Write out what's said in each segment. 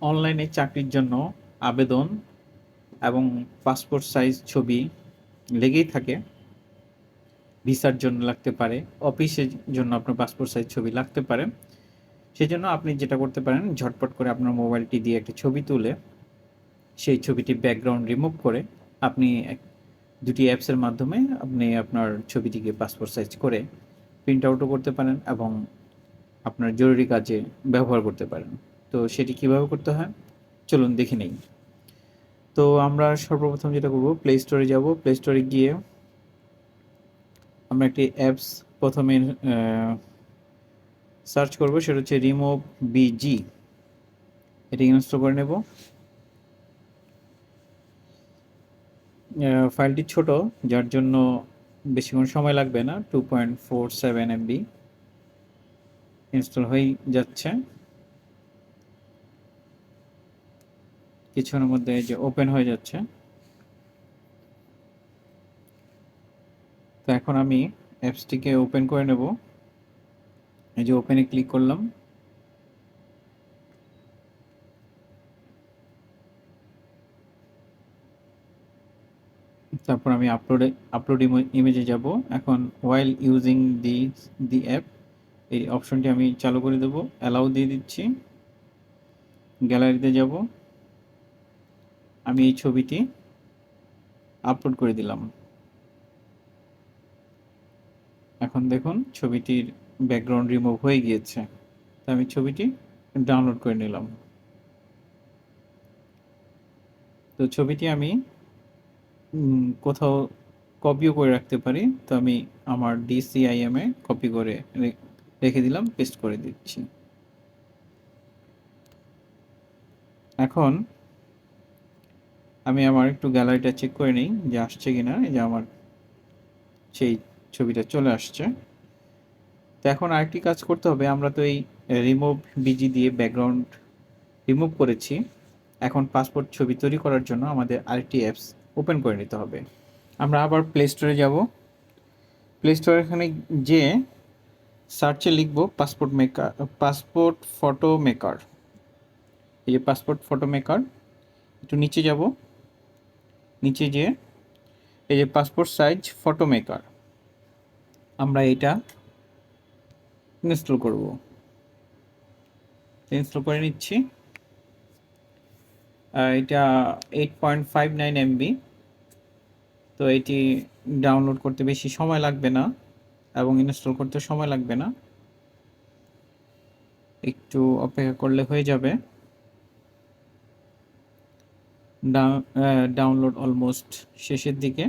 অনলাইনে চাকরির জন্য আবেদন এবং পাসপোর্ট সাইজ ছবি লেগেই থাকে। ভিসার জন্য লাগতে পারে, অফিসের জন্য আপনার পাসপোর্ট সাইজ ছবি লাগতে পারে। সেজন্য আপনি যেটা করতে পারেন, ঝটপট করে আপনার মোবাইলটি দিয়ে একটা ছবি তুলে সেই ছবিটি ব্যাকগ্রাউন্ড রিমুভ করে আপনি দুটি অ্যাপসের মাধ্যমে আপনি আপনার ছবিটিকে পাসপোর্ট সাইজ করে প্রিন্ট আউটও করতে পারেন এবং আপনার জরুরি কাজে ব্যবহার করতে পারেন। তো সেটি কিভাবে করতে হয় চলুন দেখে নেই। তো আমরা সর্বপ্রথম যেটা করব, প্লে স্টোরে যাব। প্লে স্টোরে গিয়ে আমরা একটি অ্যাপস প্রথমে সার্চ করব, সেটা হচ্ছে রিমুভ বিজি। এটি ইনস্টল করে নেব। ফাইলটি ছোট, যার জন্য বেশিক্ষণ সময় লাগবে না। 2.47 MB ইনস্টল হয়ে যাচ্ছে। কিছুক্ষণের মধ্যে এই যে ওপেন হয়ে যাচ্ছে। তো এখন আমি অ্যাপসটিকে ওপেন করে নেব। এই যে ওপেনে ক্লিক করলাম। তারপর আমি আপলোড ইমেজে যাব। এখন ওয়াইল ইউজিং দি অ্যাপ, এই অপশনটি আমি চালু করে দেব। অ্যালাউ দিয়ে দিচ্ছি। গ্যালারিতে যাব। আমি এই ছবিটি আপলোড করে দিলাম। এখন দেখুন ছবিটির ব্যাকগ্রাউন্ড রিমুভ হয়ে গিয়েছে। তো আমি ছবিটি ডাউনলোড করে নিলাম। তো ছবিটি আমি কোথাও কপিও করে রাখতে পারি। তো আমি আমার DCIM এ কপি করে রেখে দিলাম, পেস্ট করে দিচ্ছি। এখন আমি আমার একটু গ্যালারিটা চেক করে নিই যে আসছে কিনা। এই যে আমার সেই ছবিটা চলে আসছে। তো এখন আরেকটি কাজ করতে হবে। আমরা তো এই রিমুভ বিজি দিয়ে ব্যাকগ্রাউন্ড রিমুভ করেছি। এখন পাসপোর্ট ছবি তৈরি করার জন্য আমাদের আরেকটি অ্যাপস ওপেন করে নিতে হবে। আমরা আবার প্লে স্টোরে যাব। প্লে স্টোরে এখানে যে সার্চে লিখব পাসপোর্ট ফটো মেকার। এই যে পাসপোর্ট ফটো মেকার, একটু নিচে যাব। নিচে যেয়ে এই যে পাসপোর্ট সাইজ ফটো মেকার, আমরা এটা ইনস্টল করব। ইনস্টল করে নিচ্ছি। এটা 8.59 MB। তো এটি ডাউনলোড করতে বেশি সময় লাগবে না এবং ইনস্টল করতে সময় লাগবে না। একটু অপেক্ষা করলে হয়ে যাবে। ডাউনলোড অলমোস্ট শেষের দিকে।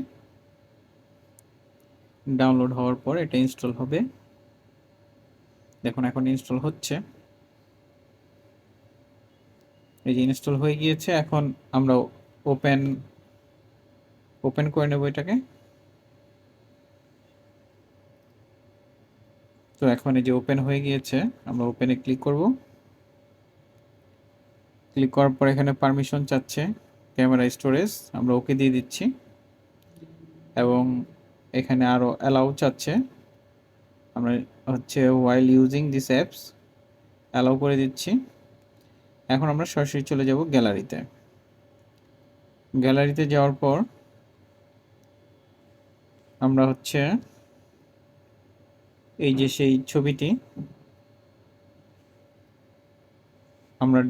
ডাউনলোড হওয়ার পর এটা ইনস্টল হবে। দেখুন এখন ইনস্টল হচ্ছে। এই যে ইনস্টল হয়ে গিয়েছে। এখন আমরা ওপেন ওপেন করে নেব এটাকে। তো এখন এই যে ওপেন হয়ে গিয়েছে, আমরা ওপেনে ক্লিক করব। ক্লিক করার পর এখানে পারমিশন চাচ্ছে, ক্যামেরা স্টোরেজ, আমরা ওকে দিয়ে দিচ্ছি। এবং এখানে আরও অ্যালাউ চাচ্ছে, আমরা হচ্ছে ওয়াইল ইউজিং দিস অ্যাপস অ্যালাউ করে দিচ্ছি। এখন আমরা সরাসরি চলে যাব গ্যালারিতে। গ্যালারিতে যাওয়ার পর আমরা হচ্ছে এই যে সেই ছবিটি আমরা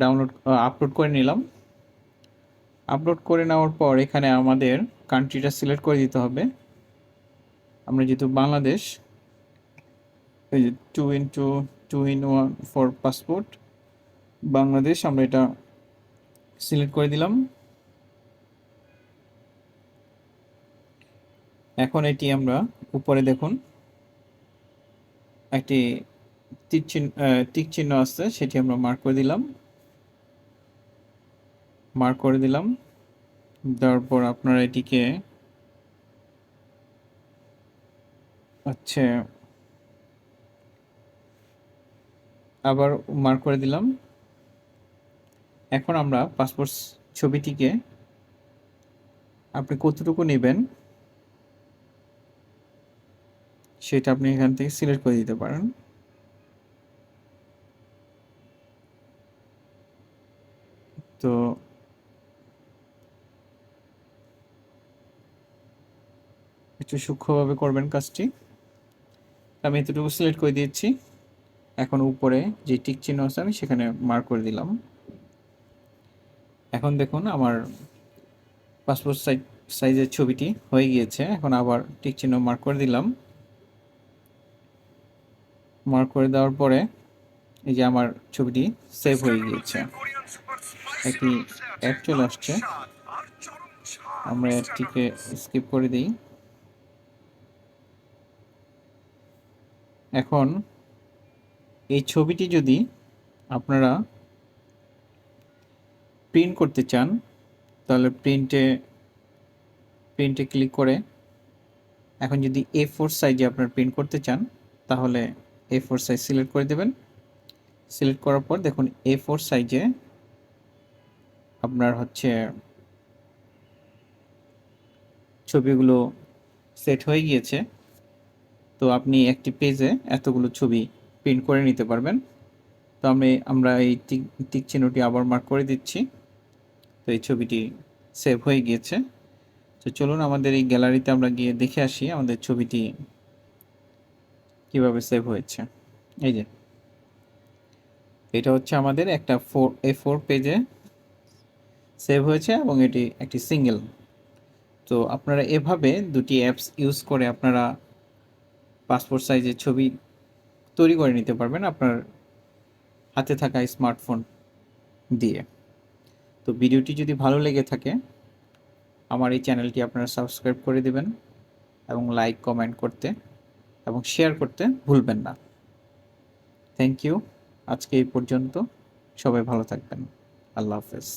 আপলোড করে নিলাম। আপলোড করে নেওয়ার পর এখানে আমাদের কান্ট্রিটা সিলেক্ট করে দিতে হবে। আমরা যেহেতু বাংলাদেশ, এই যে 2x2 ফর পাসপোর্ট বাংলাদেশ, আমরা এটা সিলেক্ট করে দিলাম। এখন এটি আমরা উপরে দেখুন একটি টিক চিহ্ন আছে, সেটি আমরা মার্ক করে দিলাম। তারপর আপনারা এটিকে হচ্ছে আবার মার্ক করে দিলাম। এখন আমরা পাসপোর্ট ছবিটিকে আপনি কতটুকু নেবেন সেটা আপনি এখান থেকে সিলেক্ট করে দিতে পারেন। তো একটু সূক্ষ্মভাবে করবেন কাজটি। আমি এতটুকু সিলেক্ট করে দিয়েছি। এখন উপরে যে টিক চিহ্ন আছে আমি সেখানে মার্ক করে দিলাম। এখন দেখুন আমার পাসপোর্ট সাইজের ছবিটি হয়ে গিয়েছে। এখন আবার টিক চিহ্ন মার্ক করে দিলাম। মার্ক করে দেওয়ার পরে এই যে আমার ছবিটি সেভ হয়ে গিয়েছে। একটি অ্যাড চলে আসছে, আমরা অ্যাডটিকে স্কিপ করে দিই। এখন এই ছবিটি যদি আপনারা প্রিন্ট করতে চান তাহলে প্রিন্টে ক্লিক করে, এখন যদি A4 সাইজে আপনার প্রিন্ট করতে চান তাহলে A4 সাইজ সিলেক্ট করে দেবেন। সিলেক্ট করার পর দেখুন A4 সাইজে আপনার হচ্ছে ছবিগুলো সেট হয়ে গিয়েছে। তো আপনি একটি পেজে এতগুলো ছবি প্রিন্ট করে নিতে পারবেন। তো আমরা এই টিক চিহ্নটি আবার মার্ক করে দিচ্ছি। তো এই ছবিটি সেভ হয়ে গিয়েছে। তো চলুন আমাদের এই গ্যালারিতে আমরা গিয়ে দেখে আসি আমাদের ছবিটি কিভাবে সেভ হয়েছে। এই যে এটা হচ্ছে আমাদের একটা A4 পেজে সেভ হয়েছে এবং এটি একটি সিঙ্গেল। তো আপনারা এভাবে দুটি অ্যাপস ইউজ করে আপনারা পাসপোর্ট সাইজের ছবি তৈরি করে নিতে পারবেন আপনার হাতে থাকা স্মার্টফোন দিয়ে। তো ভিডিওটি যদি ভালো লেগে থাকে আমার এই চ্যানেলটি আপনারা সাবস্ক্রাইব করে দেবেন এবং লাইক কমেন্ট করতে এবং শেয়ার করতে ভুলবেন না। Thank you. আজকে এই পর্যন্ত। সবাই ভালো থাকবেন। আল্লাহ হাফেজ।